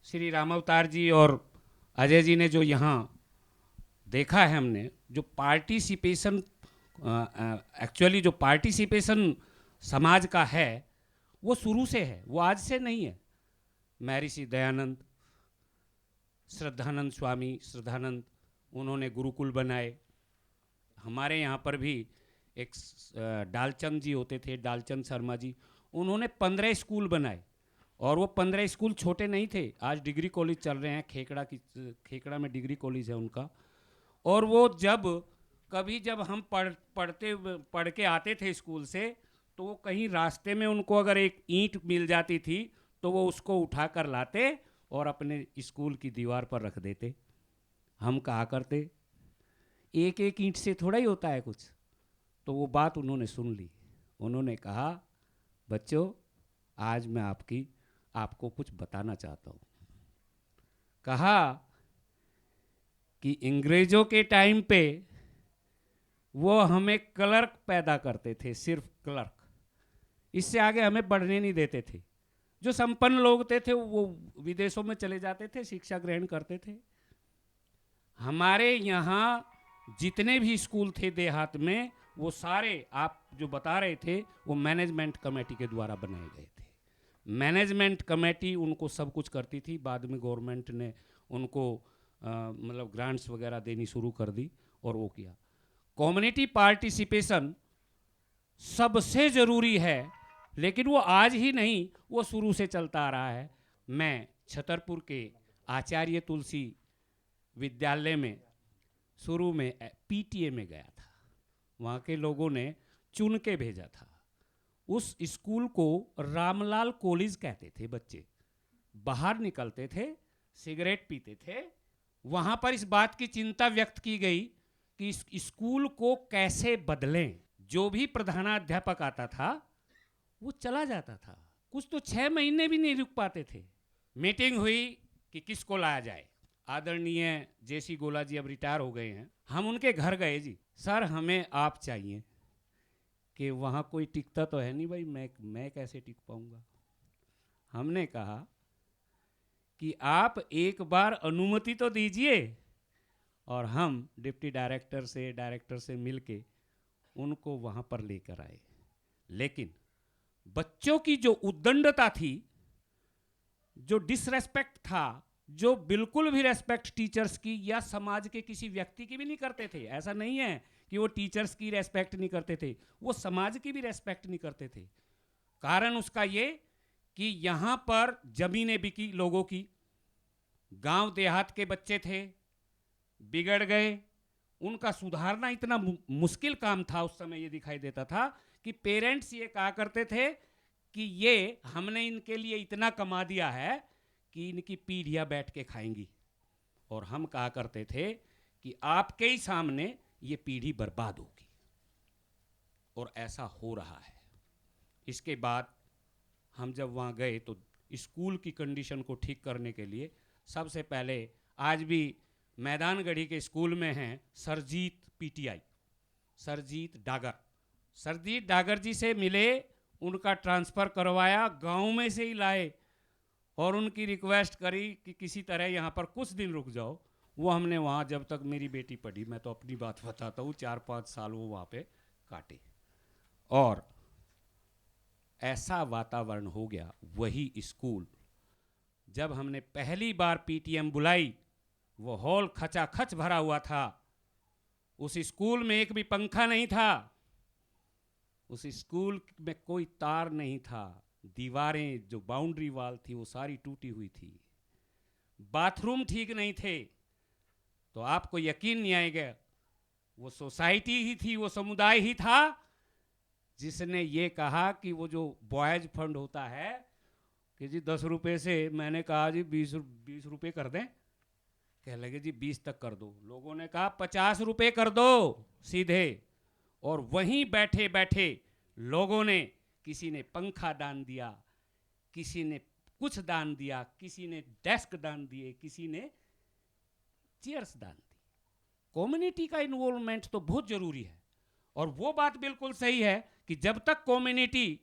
श्री रामावतार जी और अजय जी ने जो यहाँ देखा है, हमने जो पार्टिसिपेशन, एक्चुअली जो पार्टिसिपेशन समाज का है वो शुरू से है, वो आज से नहीं है। महर्षि दयानंद, श्रद्धानंद स्वामी श्रद्धानंद, उन्होंने गुरुकुल बनाए। हमारे यहाँ पर भी एक डालचंद जी होते थे, डालचंद शर्मा जी, उन्होंने 15 स्कूल बनाए। और वो 15 स्कूल छोटे नहीं थे, आज डिग्री कॉलेज चल रहे हैं। खेकड़ा में डिग्री कॉलेज है उनका। और वो जब हम पढ़ के आते थे स्कूल से, तो वो कहीं रास्ते में उनको अगर एक ईंट मिल जाती थी तो वो उसको उठा कर लाते और अपने स्कूल की दीवार पर रख देते। हम कहा करते एक एक ईंट से थोड़ा ही होता है कुछ। तो वो बात उन्होंने सुन ली। उन्होंने कहा, बच्चों आज मैं आपको कुछ बताना चाहता हूँ। कहा कि अंग्रेजों के टाइम पे वो हमें क्लर्क पैदा करते थे, सिर्फ क्लर्क, इससे आगे हमें बढ़ने नहीं देते थे। जो संपन्न लोग थे वो विदेशों में चले जाते थे, शिक्षा ग्रहण करते थे। हमारे यहाँ जितने भी स्कूल थे देहात में, वो सारे आप जो बता रहे थे वो मैनेजमेंट कमेटी के द्वारा बनाए गए थे। मैनेजमेंट कमेटी उनको सब कुछ करती थी। बाद में गवर्नमेंट ने उनको मतलब ग्रांट्स वगैरह देनी शुरू कर दी और वो किया। कम्युनिटी पार्टिसिपेशन सबसे ज़रूरी है, लेकिन वो आज ही नहीं, वो शुरू से चलता आ रहा है। मैं छतरपुर के आचार्य तुलसी विद्यालय में शुरू में पीटीए में गया था। वहाँ के लोगों ने चुन के भेजा था। उस स्कूल को रामलाल कॉलेज कहते थे। बच्चे बाहर निकलते थे, सिगरेट पीते थे। वहाँ पर इस बात की चिंता व्यक्त की गई कि इस स्कूल को कैसे बदलें। जो भी प्रधानाध्यापक आता था वो चला जाता था, कुछ तो 6 महीने भी नहीं रुक पाते थे। मीटिंग हुई कि किसको लाया जाए। आदरणीय जेसी गोला जी अब रिटायर हो गए हैं। हम उनके घर गए। जी सर, हमें आप चाहिए। कि वहाँ कोई टिकता तो है नहीं भाई, मैं कैसे टिक पाऊंगा। हमने कहा कि आप एक बार अनुमति तो दीजिए। और हम डिप्टी डायरेक्टर से मिलके उनको वहाँ पर लेकर आए। लेकिन बच्चों की जो उद्दंडता थी, जो डिसरेस्पेक्ट था, जो बिल्कुल भी रेस्पेक्ट टीचर्स की या समाज के किसी व्यक्ति की भी नहीं करते थे। ऐसा नहीं है कि वो टीचर्स की रेस्पेक्ट नहीं करते थे, वो समाज की भी रेस्पेक्ट नहीं करते थे। कारण उसका ये कि यहाँ पर जमीनें बिकी लोगों की, गांव देहात के बच्चे थे, बिगड़ गए। उनका सुधारना इतना मुश्किल काम था। उस समय ये दिखाई देता था कि पेरेंट्स ये कहा करते थे कि ये हमने इनके लिए इतना कमा दिया है कि इनकी पीढ़ियां बैठ के खाएंगी। और हम कहा करते थे कि आपके ही सामने ये पीढ़ी बर्बाद होगी। और ऐसा हो रहा है। इसके बाद हम जब वहाँ गए तो स्कूल की कंडीशन को ठीक करने के लिए सबसे पहले, आज भी मैदानगढ़ी के स्कूल में हैं सरजीत पीटीआई, सरजीत डागर जी से मिले, उनका ट्रांसफ़र करवाया, गांव में से ही लाए और उनकी रिक्वेस्ट करी कि किसी तरह यहाँ पर कुछ दिन रुक जाओ। वो हमने वहाँ, जब तक मेरी बेटी पढ़ी, मैं तो अपनी बात बताता हूँ, 4-5 साल वो वहाँ पे काटे। और ऐसा वातावरण हो गया। वही स्कूल जब हमने पहली बार पीटीएम बुलाई, वो हॉल खचाखच भरा हुआ था। उस स्कूल में एक भी पंखा नहीं था। उस स्कूल में कोई तार नहीं था। दीवारें, जो बाउंड्री वॉल थी, वो सारी टूटी हुई थी। बाथरूम ठीक नहीं थे। तो आपको यकीन नहीं आएगा, वो सोसाइटी ही थी, वो समुदाय ही था जिसने ये कहा कि वो जो बॉयज फंड होता है कि जी 10 रुपये से, मैंने कहा जी 20 रुपये कर दें। कह लगे जी 20 तक कर दो। लोगों ने कहा 50 रुपये कर दो सीधे। और वहीं बैठे बैठे लोगों ने, किसी ने पंखा दान दिया, किसी ने कुछ दान दिया, किसी ने डेस्क दान दिए, किसी ने चेयर्स दान दी। कम्युनिटी का इन्वॉल्वमेंट तो बहुत जरूरी है। और वो बात बिल्कुल सही है कि जब तक कम्युनिटी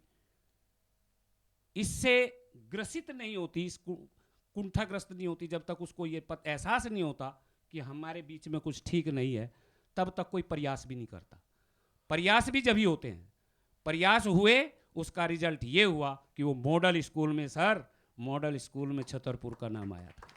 इससे ग्रसित नहीं होती, कुंठाग्रस्त नहीं होती, जब तक उसको ये एहसास नहीं होता कि हमारे बीच में कुछ ठीक नहीं है, तब तक कोई प्रयास भी नहीं करता। प्रयास भी जब ही होते हैं, प्रयास हुए, उसका रिजल्ट ये हुआ कि वो मॉडल स्कूल में, सर मॉडल स्कूल में छतरपुर का नाम आया था।